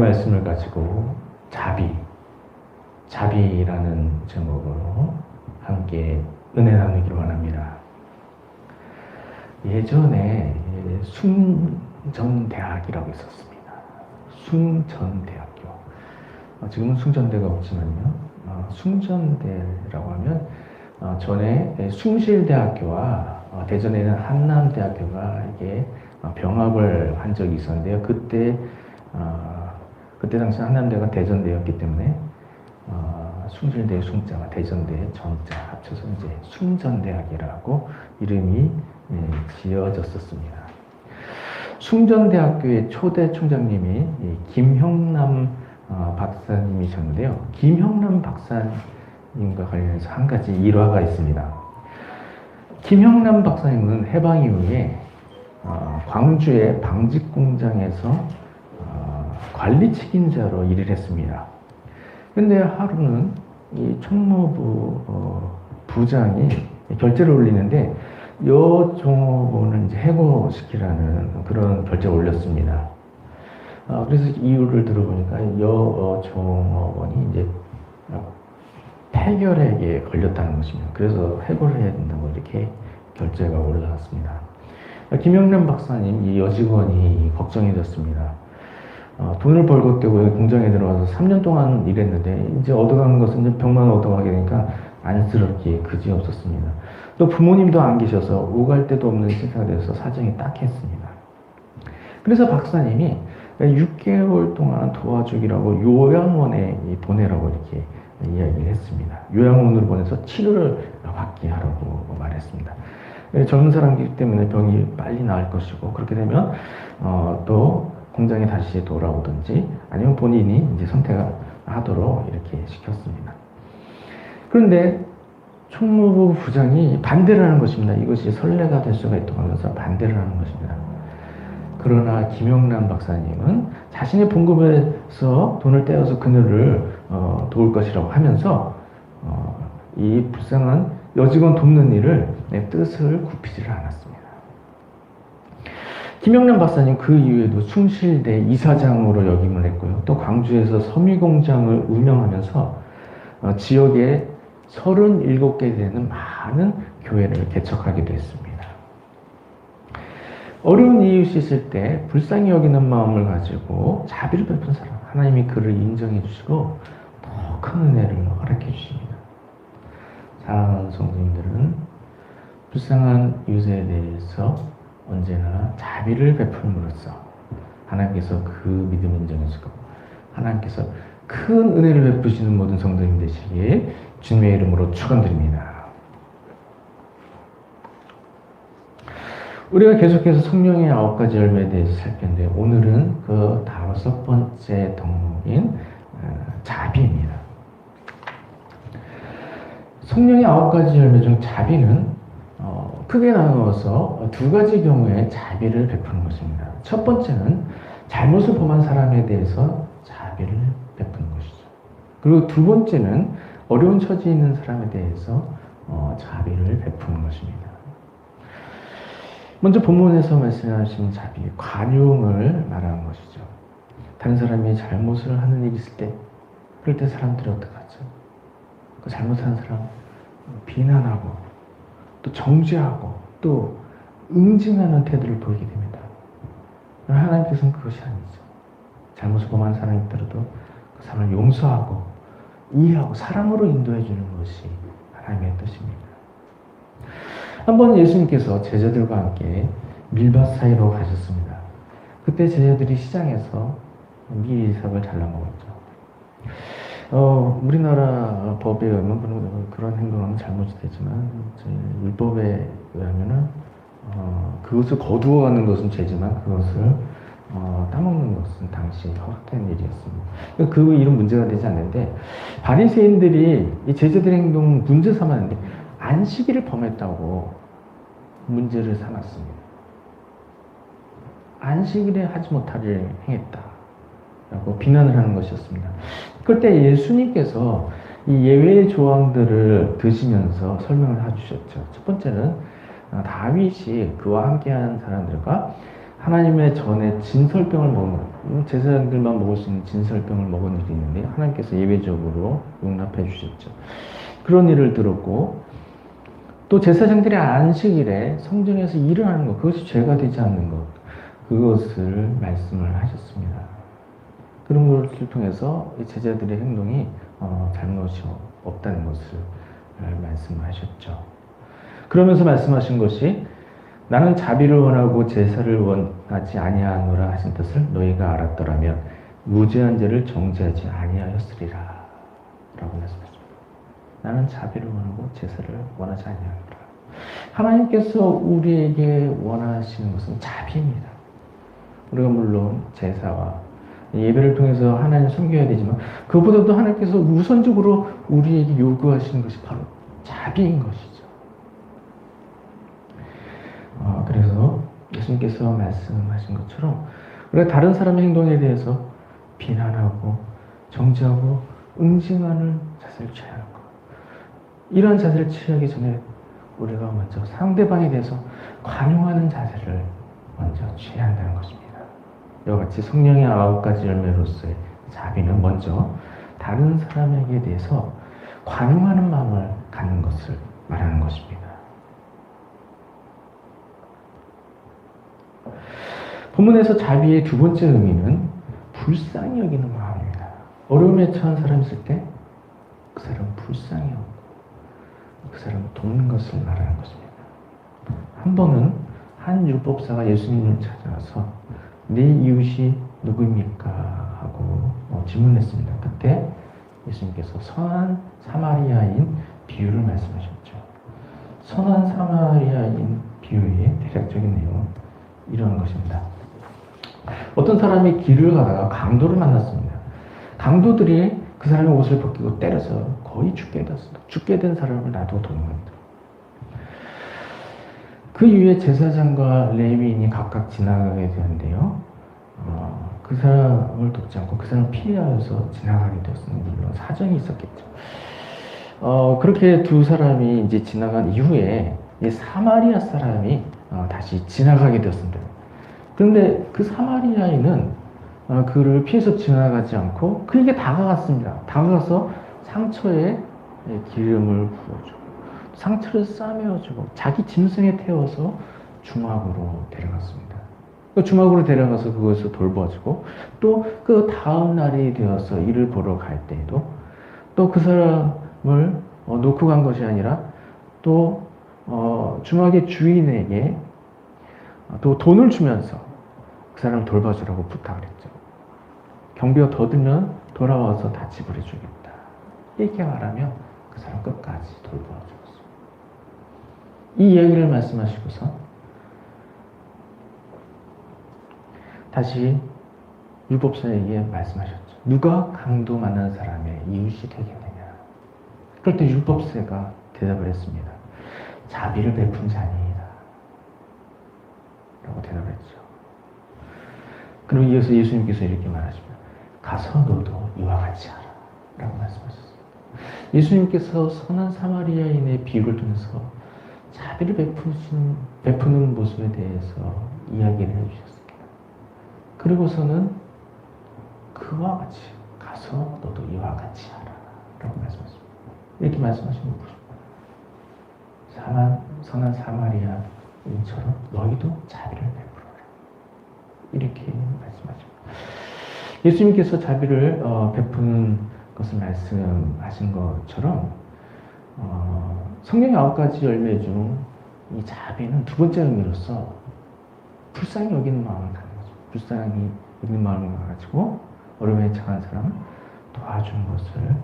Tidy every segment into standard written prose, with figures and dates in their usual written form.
말씀을 가지고 자비라는 제목으로 함께 은혜 나누기를 원합니다. 예전에 숭전대학이라고 있었습니다. 숭전대학교. 지금은 숭전대가 없지만요. 숭전대라고 하면 전에 숭실대학교와 대전에 있는 한남대학교가 이게 병합을 한 적이 있었는데요. 그때 당시 한남대가 대전대였기 때문에 숭실대의 숭자와 대전대의 전자 합쳐서 이제 숭전대학이라고 이름이 지어졌었습니다. 숭전대학교의 초대 총장님이 김형남 박사님이셨는데요. 김형남 박사님과 관련해서 한 가지 일화가 있습니다. 김형남 박사님은 해방 이후에 광주의 방직 공장에서 관리 책임자로 일을 했습니다. 근데 하루는 이 총무부 부장이 결제를 올리는데 여종업원을 이제 해고시키라는 그런 결제를 올렸습니다. 그래서 이유를 들어보니까 여종업원이 이제 폐결핵에 걸렸다는 것입니다. 그래서 해고를 해야 된다고 이렇게 결제가 올라왔습니다. 김영남 박사님, 이 여직원이 걱정이 됐습니다. 돈을 벌고떼고 여기 공장에 들어와서 3년 동안 일했는데 이제 얻어가는 것은 이제 병만 얻어가게 되니까 안쓰럽기에 그지없었습니다. 또 부모님도 안 계셔서 오갈 데도 없는 신세가 되어서 사정이 딱했습니다. 그래서 박사님이 6개월 동안 도와주기라고 요양원에 보내라고 이렇게 이야기를 했습니다. 요양원으로 보내서 치료를 받게 하라고 말했습니다. 젊은 사람이기 때문에 병이 빨리 나을 것이고 그렇게 되면 또 공장에 다시 돌아오든지 아니면 본인이 이제 선택하도록 이렇게 시켰습니다. 그런데 총무부 부장이 반대를 하는 것입니다. 이것이 선례가 될 수가 있다고 하면서 반대를 하는 것입니다. 그러나 김영남 박사님은 자신의 봉급에서 돈을 떼어서 그녀를 도울 것이라고 하면서 이 불쌍한 여직원 돕는 일을 뜻을 굽히지를 않았습니다. 김영남 박사님 그 이후에도 숭실대 이사장으로 역임을 했고요. 또 광주에서 섬유공장을 운영하면서 지역에 37개 되는 많은 교회를 개척하기도 했습니다. 어려운 이웃이 있을 때 불쌍히 여기는 마음을 가지고 자비를 베푼 사람, 하나님이 그를 인정해 주시고 더 큰 은혜를 허락해 주십니다. 사랑하는 성도님들은 불쌍한 이웃에 대해서 언제나 자비를 베풀므로써 하나님께서 그 믿음을 인정해주고 하나님께서 큰 은혜를 베푸시는 모든 성도님 되시기에 주님의 이름으로 축원드립니다. 우리가 계속해서 성령의 9가지 열매에 대해서 살폈는데 오늘은 그 5번째 덕목인 자비입니다. 성령의 9가지 열매 중 자비는 크게 나누어서 2가지 경우에 자비를 베푸는 것입니다. 첫 번째는 잘못을 범한 사람에 대해서 자비를 베푸는 것이죠. 그리고 두 번째는 어려운 처지에 있는 사람에 대해서 자비를 베푸는 것입니다. 먼저 본문에서 말씀하신 자비, 관용을 말하는 것이죠. 다른 사람이 잘못을 하는 일이 있을 때 그럴 때 사람들이 어떡하죠? 그 잘못한 사람 비난하고 또 정죄하고 또 응징하는 태도를 보이게 됩니다. 하나님께서는 그것이 아니죠. 잘못을 범한 사람이 있더라도 그 사람을 용서하고 이해하고 사랑으로 인도해 주는 것이 하나님의 뜻입니다. 한번 예수님께서 제자들과 함께 밀밭 사이로 가셨습니다. 그때 제자들이 시장에서 밀삽을 잘라 먹었죠. 우리나라 법에 의하면 그런 행동은 잘못이 되지만 율법에 의하면은 그것을 거두어가는 것은 죄지만 그것을 따먹는 것은 당시 허락된 일이었습니다. 그 일은 문제가 되지 않는데 바리새인들이 이 제자들의 행동을 문제 삼았는데 안식일을 범했다고 문제를 삼았습니다. 안식일에 하지 못할 일을 행했다라고 비난을 하는 것이었습니다. 그때 예수님께서 이 예외의 조항들을 드시면서 설명을 해주셨죠. 첫 번째는 다윗이 그와 함께한 사람들과 하나님의 전에 진설병을 먹은, 제사장들만 먹을 수 있는 진설병을 먹은 일이 있는데 하나님께서 예외적으로 용납해 주셨죠. 그런 일을 들었고, 또 제사장들의 안식일에 성전에서 일을 하는 것, 그것이 죄가 되지 않는 것, 그것을 말씀을 하셨습니다. 그런 것을 통해서 제자들의 행동이 잘못이 없다는 것을 말씀하셨죠. 그러면서 말씀하신 것이 나는 자비를 원하고 제사를 원하지 아니하노라 하신 뜻을 너희가 알았더라면 무죄한 죄를 정죄하지 아니하였으리라 라고 말씀하십니다. 나는 자비를 원하고 제사를 원하지 아니하노라. 하나님께서 우리에게 원하시는 것은 자비입니다. 우리가 물론 제사와 예배를 통해서 하나님을 섬겨야 되지만 그보다도 하나님께서 우선적으로 우리에게 요구하시는 것이 바로 자비인 것이죠. 그래서 예수님께서 말씀하신 것처럼 우리가 다른 사람의 행동에 대해서 비난하고 정죄하고 응징하는 자세를 취해야 하는 것. 이런 자세를 취하기 전에 우리가 먼저 상대방에 대해서 관용하는 자세를 먼저 취해야 한다는 것입니다. 이와 같이 성령의 9가지 열매로서의 자비는 먼저 다른 사람에게 대해서 관용하는 마음을 갖는 것을 말하는 것입니다. 본문에서 자비의 두 번째 의미는 불쌍히 여기는 마음입니다. 어려움에 처한 사람이 있을 때 그 사람은 불쌍히 여기고 그 사람을 돕는 것을 말하는 것입니다. 한 번은 한 율법사가 예수님을 찾아와서 내 이웃이 누구입니까? 하고 질문했습니다. 그때 예수님께서 선한 사마리아인 비유를 말씀하셨죠. 선한 사마리아인 비유의 대략적인 내용은 이런 것입니다. 어떤 사람이 길을 가다가 강도를 만났습니다. 강도들이 그 사람의 옷을 벗기고 때려서 거의 죽게 됐습니다. 죽게 된 사람을 놔두고 도망갑니다. 그 이후에 제사장과 레위인이 각각 지나가게 되는데요. 그 사람을 돕지 않고 그 사람을 피하여서 지나가게 되었습니다. 물론 사정이 있었겠죠. 그렇게 두 사람이 이제 지나간 이후에 사마리아 사람이 다시 지나가게 되었습니다. 그런데 그 사마리아인은 그를 피해서 지나가지 않고 그에게 다가갔습니다. 다가가서 상처에 기름을 부어주고 상처를 싸매어주고 자기 짐승에 태워서 주막으로 데려갔습니다. 그 주막으로 데려가서 그것을 돌봐주고 또 그 다음 날이 되어서 일을 보러 갈 때에도 또 그 사람을 놓고 간 것이 아니라 또 주막의 주인에게 또 돈을 주면서 그 사람을 돌봐주라고 부탁을 했죠. 경비가 더 들면 돌아와서 다 지불해 주겠다. 이렇게 말하면 그 사람 끝까지 돌봐 주었습니다. 이 이야기를 말씀하시고서 다시 율법사에게 말씀하셨죠. 누가 강도 만난 사람의 이웃이 되겠느냐. 그럴 때 율법사가 대답을 했습니다. 자비를 베푼 자니이다. 라고 대답을 했죠. 그리고 이어서 예수님께서 이렇게 말하십니다. 가서 너도 이와 같이 하라. 라고 말씀하셨습니다. 예수님께서 선한 사마리아인의 비유를 통해서 자비를 베푸는 모습에 대해서 이야기를 해주셨습니다. 그리고서는 그와 같이 가서 너도 이와 같이 하라. 라고 말씀하셨습니다. 이렇게 말씀하시는 것입니다. 선한 사마리아인처럼 너희도 자비를 베풀어라. 이렇게 말씀하십니다. 예수님께서 자비를 베푸는 것을 말씀하신 것처럼 성경의 9가지 열매 중 이 자비는 두 번째 의미로서 불쌍히 여기는 마음을 갖는 거죠. 불쌍히 여기는 마음을 가지고 어려움에 처한 사람을 도와주는 것을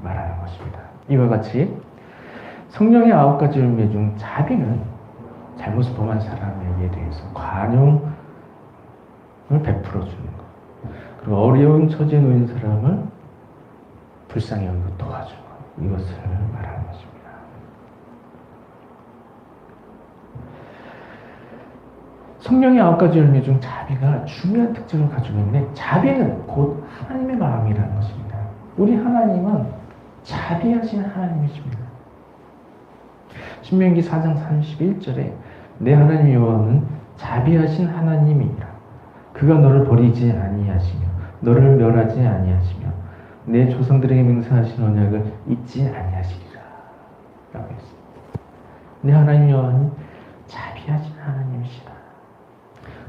말하는 것입니다. 이와 같이 성령의 9가지 열매 중 자비는 잘못을 범한 사람에게 대해서 관용을 베풀어 주는 것, 그리고 어려운 처지에 놓인 사람을 불쌍히 여기고 도와주는 것, 이것을 말하는 것입니다. 성령의 9가지 열매 중 자비가 중요한 특징을 가지고 있는데 자비는 곧 하나님의 마음이라는 것입니다. 우리 하나님은 자비하신 하나님이십니다. 신명기 4장 31절에 내 하나님 여호와는 자비하신 하나님이라. 그가 너를 버리지 아니하시며 너를 멸하지 아니하시며 내 조상들에게 맹세하신 언약을 잊지 아니하시리라 라고 했습니다. 내 하나님 여호와는 자비하신 하나님이시다.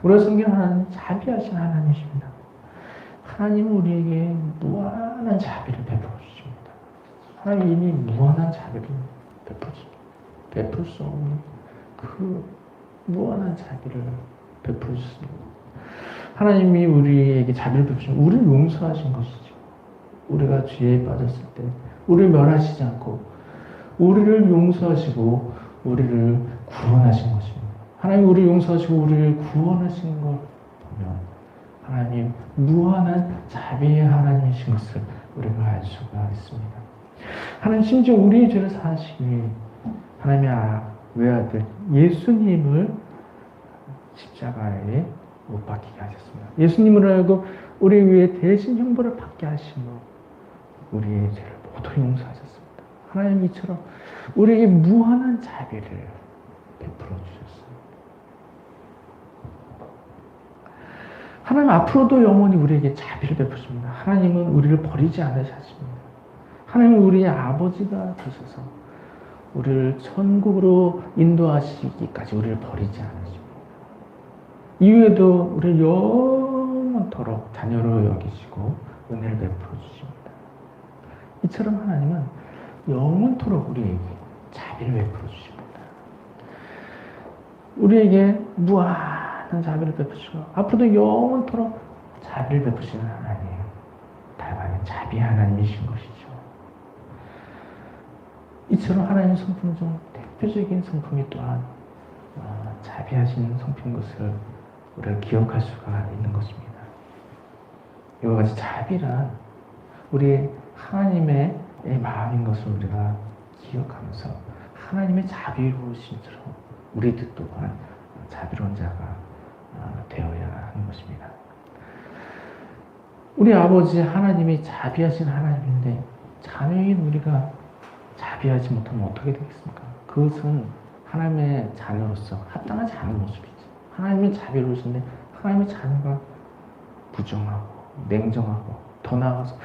우리가 섬기는 하나님은 자비하신 하나님이십니다. 하나님은 우리에게 무한한 자비를 베풀어 주십니다. 하나님이 이미 무한한 자비를 베풀 수 없는 그 무한한 자비를 베풀어 주십니다. 하나님이 우리에게 자비를 베푸시면 우리를 용서하신 것이죠. 우리가 죄에 빠졌을 때 우리를 멸하시지 않고 우리를 용서하시고 우리를 구원하신 것입니다. 하나님 우리를 용서하시고 우리를 구원하시는 걸 보면 하나님 무한한 자비의 하나님이신 것을 우리가 알 수가 있습니다. 하나님 심지어 우리의 죄를 사하시기 하나님의 외아들 예수님을 십자가에 못 박히게 하셨습니다. 예수님을 알고 우리 위해 대신 형벌을 받게 하심으로 우리의 죄를 모두 용서하셨습니다. 하나님 이처럼 우리에게 무한한 자비를 베풀어 주셨습니다. 하나님 앞으로도 영원히 우리에게 자비를 베푸십니다. 하나님은 우리를 버리지 않으셨습니다. 하나님은 우리의 아버지가 되셔서 우리를 천국으로 인도하시기까지 우리를 버리지 않으십니다. 이후에도 우리를 영원토록 자녀로 여기시고 은혜를 베풀어 주십니다. 이처럼 하나님은 영원토록 우리에게 자비를 베풀어 주십니다. 우리에게 무한한 자비를 베푸시고 앞으로도 영원토록 자비를 베푸시는 하나님, 다만 자비 하나님이신 것이죠. 이처럼 하나님 성품 중 대표적인 성품이 또한 자비하신 성품인 것을 우리가 기억할 수가 있는 것입니다. 이와 같이 자비란 우리 하나님의 마음인 것을 우리가 기억하면서 하나님의 자비로우심처럼 우리들 또한 자비로운 자가 되어야 하는 것입니다. 우리 아버지 하나님이 자비하신 하나님인데 자녀인 우리가 자비하지 못하면 어떻게 되겠습니까? 그것은 하나님의 자녀로서 합당하지 않은 모습이죠. 하나님의 자비로우신데 하나님의 자녀가 부정하고 냉정하고 더 나아가서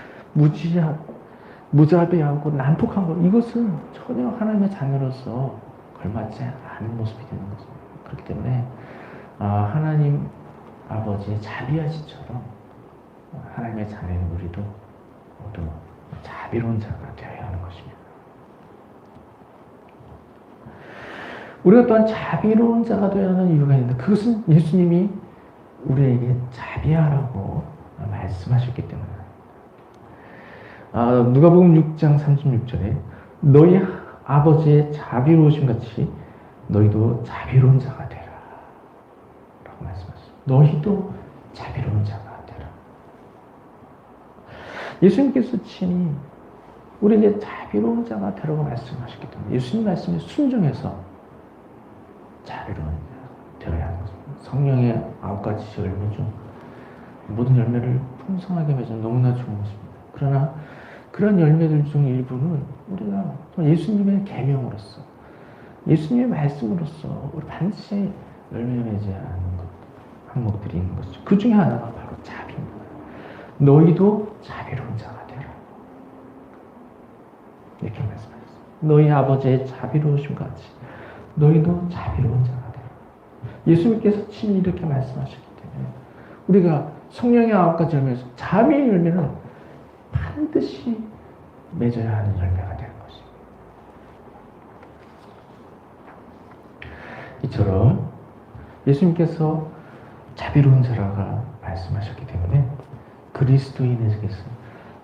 무자비하고 난폭한 것, 이것은 전혀 하나님의 자녀로서 걸맞지 않은 모습이 되는 것입니다. 그렇기 때문에 하나님 아버지의 자비하시처럼 하나님의 자녀인 우리도 모두 자비로운 자가 되어야 하는 것입니다. 우리가 또한 자비로운 자가 되어야 하는 이유가 있는데 그것은 예수님이 우리에게 자비하라고 말씀하셨기 때문입니다. 누가복음 6장 36절에 너희 아버지의 자비로우심 같이 너희도 자비로운 자가 되라 라고 말씀하셨습니다. 너희도 자비로운 자가 되라. 예수님께서 친히 우리에게 자비로운 자가 되라고 말씀하셨기 때문에 예수님 말씀에 순종해서 자비로운 자가 되어야 하는 것입니다. 성령의 9가지 열매 중 모든 열매를 풍성하게 맺은 너무나 좋은 것입니다. 그러나 그런 열매들 중 일부는 우리가 예수님의 계명으로서 예수님의 말씀으로서 우리 반드시 열매를 맺어야 하는 항목들이 있는 것이죠. 그 중에 하나가 바로 자비입니다. 너희도 자비로운 자가 되라. 이렇게 말씀하셨습니다. 너희 아버지의 자비로우심 같이 너희도 자비로운 자가 되라. 예수님께서 친히 이렇게 말씀하셨기 때문에 우리가 성령의 9가지 열매에서 자비의 열매는 반드시 맺어야 하는 열매가 되는 것입니다. 이처럼 예수님께서 자비로운 자라고 말씀하셨기 때문에 그리스도인에게서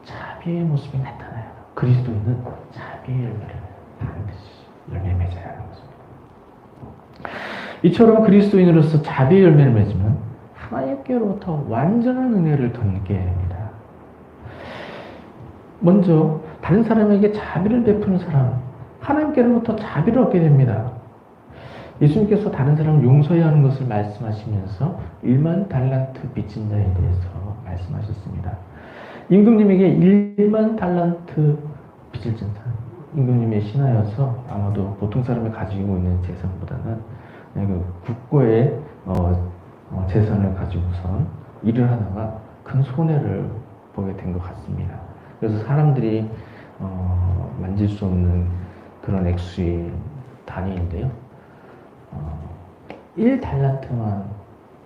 자비의 모습이 나타나요. 그리스도인은 자비의 열매를 반드시 열매 맺어야 하는 것입니다. 이처럼 그리스도인으로서 자비의 열매를 맺으면 하나님께로부터 완전한 은혜를 얻게 됩니다. 먼저 다른 사람에게 자비를 베푸는 사람, 하나님께로부터 자비를 얻게 됩니다. 예수님께서 다른 사람을 용서해야 하는 것을 말씀하시면서 1만 달란트 빚진 자에 대해서 말씀하셨습니다. 임금님에게 1만 달란트 빚을 진 사람, 임금님의 신하여서 아마도 보통 사람이 가지고 있는 재산보다는 그 국고의 재산을 가지고선 일을 하다가 큰 손해를 보게 된 것 같습니다. 그래서 사람들이 만질 수 없는 그런 액수의 단위인데요. 1달란트만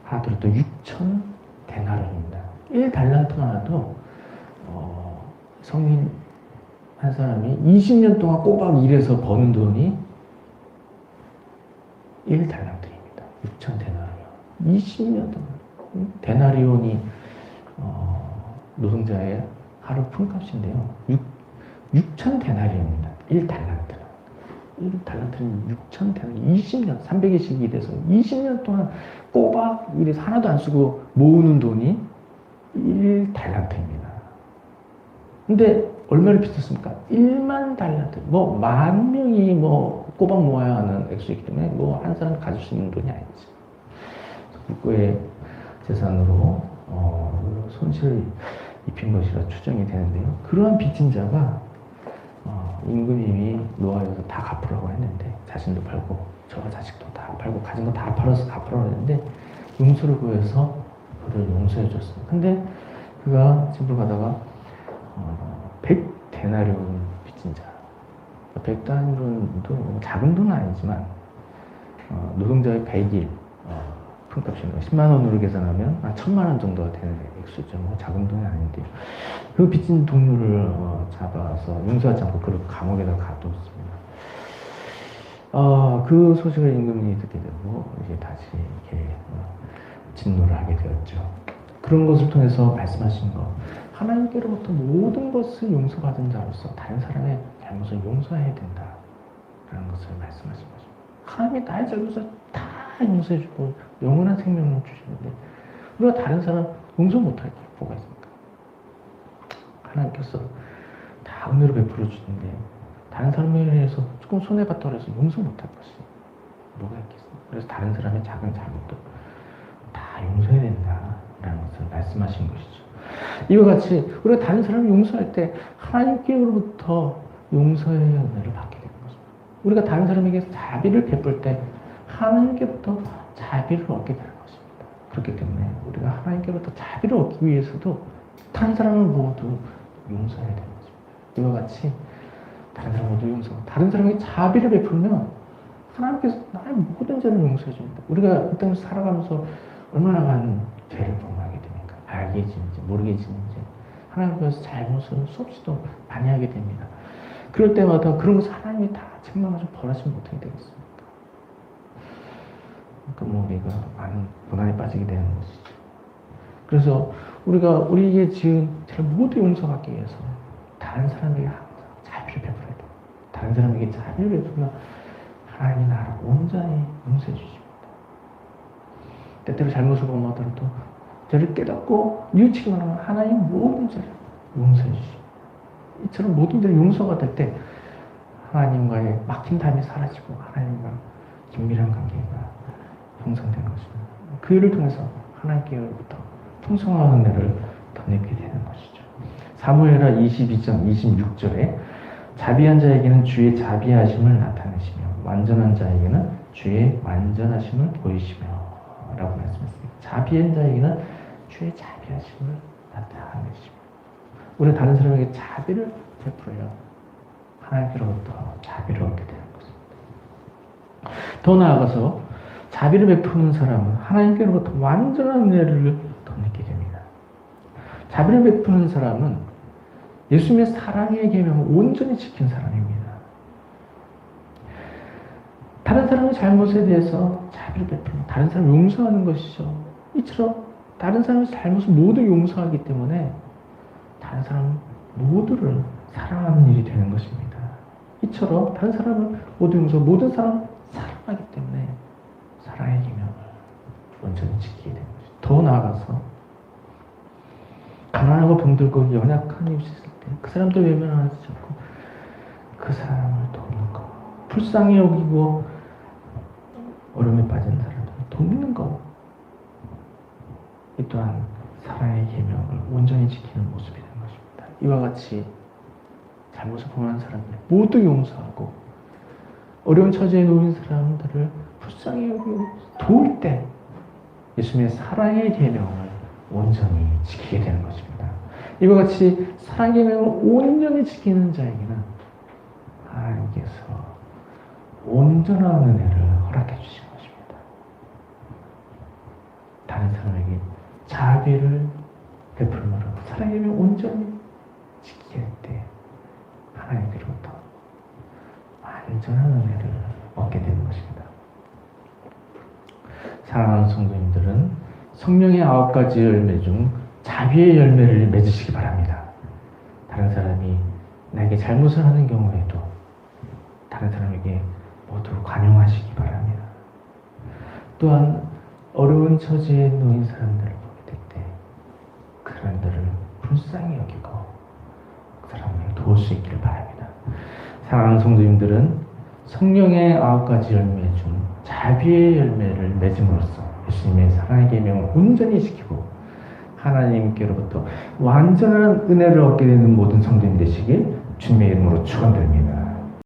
하더라도 6천 데나리온입니다. 1달란트만 하도 성인 한 사람이 20년 동안 꼬박 일해서 버는 돈이 1달란트입니다. 6천 데나리온. 20년 동안. 데나리온이 노동자의 하루 품값인데요. 6천 데나리온입니다. 1달란트는. 1달란트는 6천 데나리온. 20년, 300일씩 일해서 20년 동안 꼬박 일해서 하나도 안 쓰고 모으는 돈이 1달란트입니다. 근데 얼마를 비쌌습니까? 1만 달란트. 뭐, 10,000명이 뭐, 꼬박 모아야 하는 액수이기 때문에 뭐, 한 사람 가질 수 있는 돈이 아니지. 국고의 재산으로, 손실을 입힌 것이라 추정이 되는데요. 그러한 빚진 자가, 임금님이 노하여서 다 갚으라고 했는데, 자신도 팔고, 저와 자식도 다 팔고, 가진 거 다 팔아서 갚으라고 했는데, 용서를 구해서 그를 용서해 줬습니다. 근데 그가 집을 가다가, 100데나리온 빚진 자. 100데나리온도 작은 돈은 아니지만, 노동자의 100일, 품값입니다. 10만 원으로 계산하면 한 1,000만 원 정도가 되는 액수죠. 뭐 작은 돈이 아닌데요. 그 빚진 동료를 잡아서 용서하지 않고 그를 감옥에다 가두었습니다. 그 소식을 임금님이 듣게 되고 이제 다시 이렇게 진노를 하게 되었죠. 그런 것을 통해서 말씀하신 것, 하나님께로부터 모든 것을 용서받은 자로서 다른 사람의 잘못을 용서해야 된다라는 것을 말씀하신 거죠. 하나님이 나의 잘못을 다 용서해주고 영원한 생명을 주시는데 우리가 다른 사람 용서 못할 게 뭐가 있습니까? 하나님께서 다 은혜로 베풀어 주는데 다른 사람에 의해서 조금 손해봤다고 해서 용서 못할 것이 뭐가 있겠습니까? 그래서 다른 사람의 작은 잘못도 다 용서해야 된다라는 것을 말씀하신 것이죠. 이와 같이 우리가 다른 사람을 용서할 때 하나님께로부터 용서의 은혜를 받게 되는 것입니다. 우리가 다른 사람에게 자비를 베풀 때 하나님께로부터 자비를 얻게 되는 것입니다. 그렇기 때문에 우리가 하나님께로부터 자비를 얻기 위해서도 다른 사람을 모두 용서해야 되는 것입니다. 이와 같이 다른 사람 모두 용서하고 다른 사람에게 자비를 베풀면 하나님께서 나의 모든 죄를 용서해 줍니다. 우리가 이 땅에서 살아가면서 얼마나 많은 죄를 범하게 됩니까? 알게 지는지 모르게 지는지 하나님께서 잘못을 수없이도 많이 하게 됩니다. 그럴 때마다 그런 것을 하나님이 다 책망하셔 벌하시면 어떻게 되겠습니까? 그러니까 우리가 많은 고난에 빠지게 되는 것이죠. 그래서 우리가 우리에게 지은 죄를 모두 용서하기 위해서 다른 사람에게 항상 자비를 베풀어야 돼요. 다른 사람에게 자비를 베풀면 하나님이 나를 온전히 용서해 주십니다. 때때로 잘못을 범하더라도 죄를 깨닫고 뉘우치기만 하면 하나님 모든 죄를 용서해 주십니다. 이처럼 모든 죄를 용서가 될 때 하나님과의 막힌 담이 사라지고 하나님과 긴밀한 관계가 형성된 것입니다. 그 일을 통해서 하나님께로부터 풍성한 은혜를 덧입게 되는 것이죠. 사무엘하 22장 26절에 자비한 자에게는 주의 자비하심을 나타내시며 완전한 자에게는 주의 완전하심을 보이시며 라고 말씀했습니다. 자비한 자에게는 주의 자비하심을 나타내시며 우리가 다른 사람에게 자비를 베풀어야 하나님께로부터 자비를 얻게 되는 것입니다. 더 나아가서 자비를 베푸는 사람은 하나님께로부터 완전한 은혜를 덧입게 됩니다. 자비를 베푸는 사람은 예수님의 사랑의 계명을 온전히 지킨 사람입니다. 다른 사람의 잘못에 대해서 자비를 베풀면 다른 사람을 용서하는 것이죠. 이처럼 다른 사람의 잘못을 모두 용서하기 때문에 다른 사람 모두를 사랑하는 일이 되는 것입니다. 이처럼 다른 사람을 모두 용서, 모든 사람을 사랑하기 때문에 사랑의 계명을 온전히 지키게 되는 것이죠. 더 나아가서 가난하고 병들고 연약한 이웃이 있을 때 그 사람들 외면하지 않고 그 사람을 돕는 것, 불쌍히 여기고 어려움에 빠진 사람을 돕는 것, 이 또한 사랑의 계명을 온전히 지키는 모습이 되는 것입니다. 이와 같이 잘못을 범하는 사람들 모두 용서하고 어려운 처지에 놓인 사람들을 불쌍히 여기고 도울 때 예수님의 사랑의 계명을 온전히 지키게 되는 것입니다. 이와 같이 사랑의 계명을 온전히 지키는 자에게는 하나님께서 온전한 은혜를 허락해 주시는 것입니다. 다른 사람에게 자비를 베풀므로 사랑의 계명을 온전히 지키게 할 때 하나님께로부터 완전한 은혜를 얻게 되는 것입니다. 사랑하는 성도님들은 성령의 9가지 열매 중 자비의 열매를 맺으시기 바랍니다. 다른 사람이 나에게 잘못을 하는 경우에도 다른 사람에게 모두 관용하시기 바랍니다. 또한 어려운 처지에 놓인 사람들을 보게 될 때 그 사람들을 불쌍히 여기고 그 사람을 도울 수 있기를 바랍니다. 사랑하는 성도님들은 성령의 9가지 열매 중 자비의 열매를 맺음으로써 예수님의 사랑의 계명을 온전히 지키고 하나님께로부터 완전한 은혜를 얻게 되는 모든 성도님 되시길 주님의 이름으로 축원드립니다.